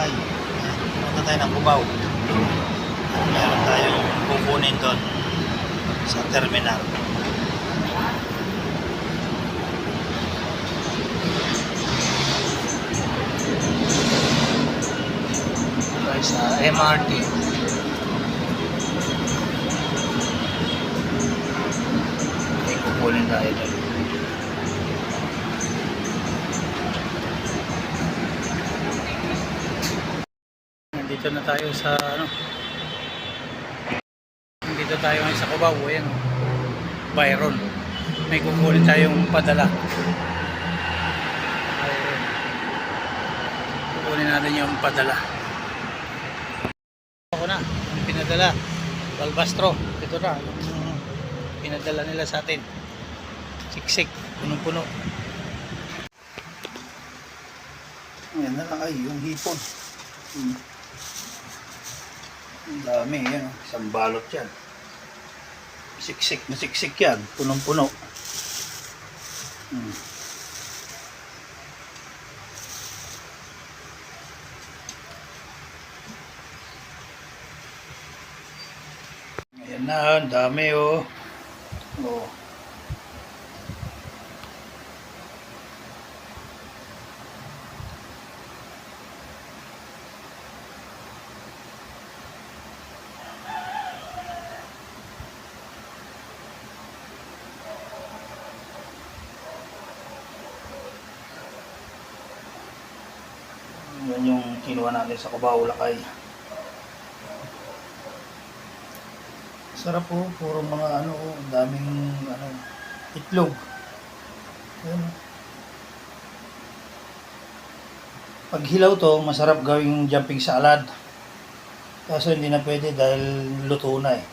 lakay. Pumunta tayo ng Cubao. Meron tayong kukunin doon sa terminal. Tayo sa MRT. May kukunin tayo doon. Nandito na tayo sa Nandito tayo ngayon sa Cubao. Ayan, Byron. May kukunin tayong padala. Ayan. Kukunin natin yung padala. Ako na, yung pinadala. Balbastro. Ito na, yung pinadala nila sa atin. Siksik, punong-puno. Ayan na lang ay, yung hipon. Ang dami yan, isang balot yan. Siksik na siksik yan, punong-puno. Ayan na, ang dami oh. Oh. Yan yung kinuha natin sa Cubao, lakay. Sarap po, puro mga daming itlog. Ayan. Pag hilaw to, masarap gawing jumping salad. Kaso hindi na pwede dahil luto na eh.